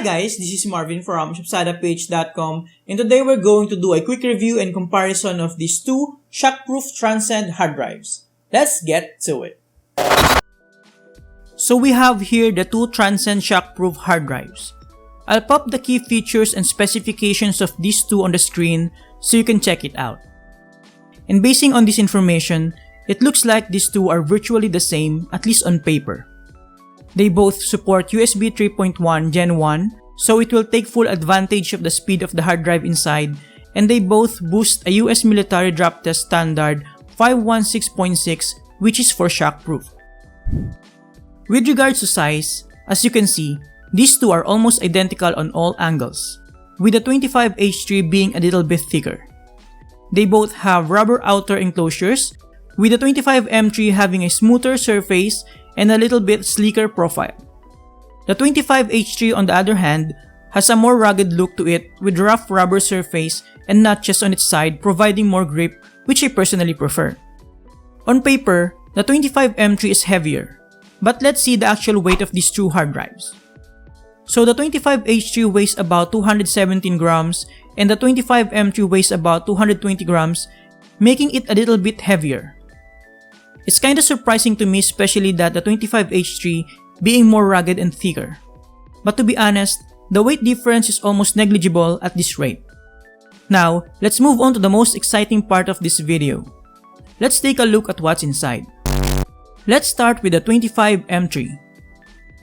guys, this is Marvin from ShopSadaPage.com, and today we're going to do a quick review and comparison of these two shockproof Transcend hard drives. Let's get to it. So we have here the two Transcend shockproof hard drives. I'll pop the key features and specifications of these two on the screen so you can check it out. And basing on this information, it looks like these two are virtually the same, at least on paper. They both support USB 3.1 Gen 1, so it will take full advantage of the speed of the hard drive inside, and they both boost a US military drop test standard 516.6, which is for shockproof. With regards to size, as you can see, these two are almost identical on all angles, with the 25H3 being a little bit thicker. They both have rubber outer enclosures, with the 25M3 having a smoother surface and a little bit sleeker profile. The 25H3 on the other hand has a more rugged look to it with rough rubber surface and notches on its side providing more grip, which I personally prefer. On paper, the 25M3 is heavier, but let's see the actual weight of these two hard drives. So the 25H3 weighs about 217 grams and the 25M3 weighs about 220 grams, making it a little bit heavier. It's kinda surprising to me, especially that the 25H3 being more rugged and thicker. But to be honest, the weight difference is almost negligible at this rate. Now, let's move on to the most exciting part of this video. Let's take a look at what's inside. Let's start with the 25M3.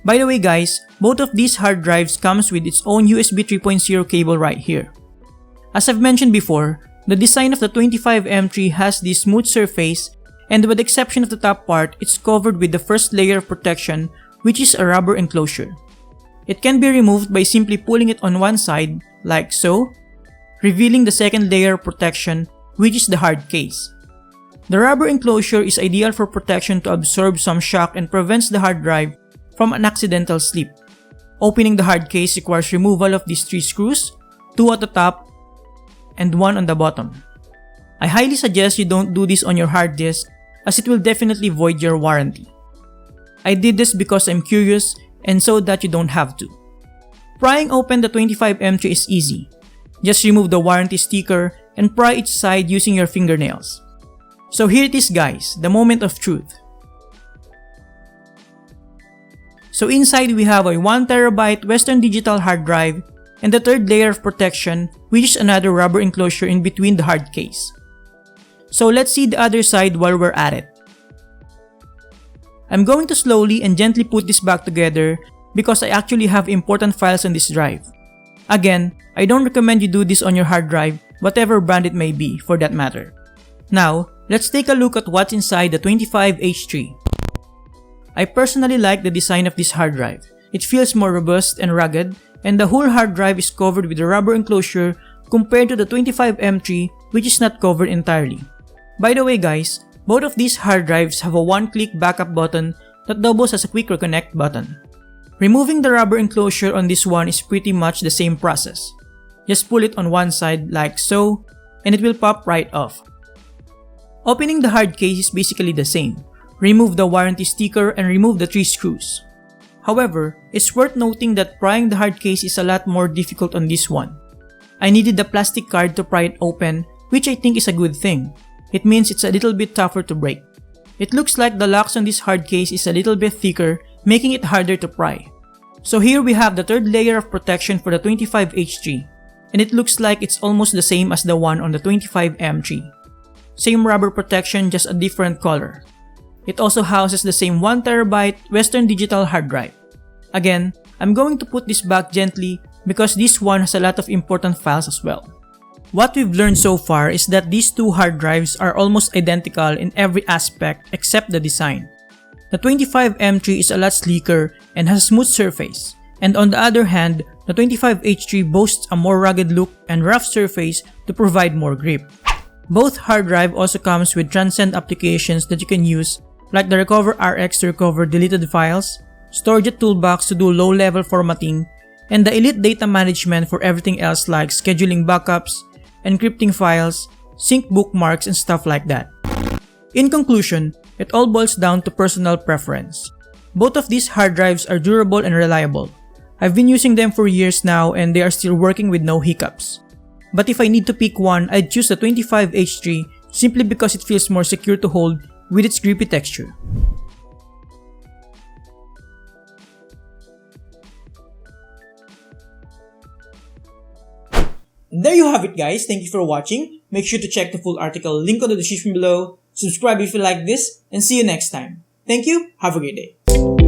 By the way guys, both of these hard drives comes with its own USB 3.0 cable right here. As I've mentioned before, the design of the 25M3 has this smooth surface, and with the exception of the top part, it's covered with the first layer of protection, which is a rubber enclosure. It can be removed by simply pulling it on one side, like so, revealing the second layer of protection, which is the hard case. The rubber enclosure is ideal for protection to absorb some shock and prevents the hard drive from an accidental slip. Opening the hard case requires removal of these 3 screws, 2 at the top and 1 on the bottom. I highly suggest you don't do this on your hard disk, as it will definitely void your warranty. I did this because I'm curious and so that you don't have to. Prying open the 25M3 is easy. Just remove the warranty sticker and pry each side using your fingernails. So here it is guys, the moment of truth. So inside we have a 1TB Western Digital hard drive and the third layer of protection, which is another rubber enclosure in between the hard case. So let's see the other side while we're at it. I'm going to slowly and gently put this back together because I actually have important files on this drive. Again, I don't recommend you do this on your hard drive, whatever brand it may be for that matter. Now, let's take a look at what's inside the 25H3. I personally like the design of this hard drive. It feels more robust and rugged, and the whole hard drive is covered with a rubber enclosure compared to the 25M3, which is not covered entirely. By the way guys, both of these hard drives have a one-click backup button that doubles as a quick reconnect button. Removing the rubber enclosure on this one is pretty much the same process. Just pull it on one side like so, and it will pop right off. Opening the hard case is basically the same. Remove the warranty sticker and remove the 3 screws. However, it's worth noting that prying the hard case is a lot more difficult on this one. I needed the plastic card to pry it open, which I think is a good thing. It means it's a little bit tougher to break. It looks like the locks on this hard case is a little bit thicker, making it harder to pry. So here we have the third layer of protection for the 25H3, and it looks like it's almost the same as the one on the 25M3. Same rubber protection, just a different color. It also houses the same 1TB Western Digital hard drive. Again, I'm going to put this back gently because this one has a lot of important files as well. What we've learned so far is that these two hard drives are almost identical in every aspect except the design. The 25M3 is a lot sleeker and has a smooth surface, and on the other hand, the 25H3 boasts a more rugged look and rough surface to provide more grip. Both hard drive also comes with Transcend applications that you can use, like the Recover RX to recover deleted files, StoreJet toolbox to do low-level formatting, and the Elite data management for everything else like scheduling backups, encrypting files, sync bookmarks, and stuff like that. In conclusion, it all boils down to personal preference. Both of these hard drives are durable and reliable. I've been using them for years now and they are still working with no hiccups. But if I need to pick one, I'd choose the 25H3 simply because it feels more secure to hold with its grippy texture. And there you have it, guys. Thank you for watching. Make sure to check the full article, link on the description below. Subscribe if you like this, and see you next time. Thank you. Have a great day.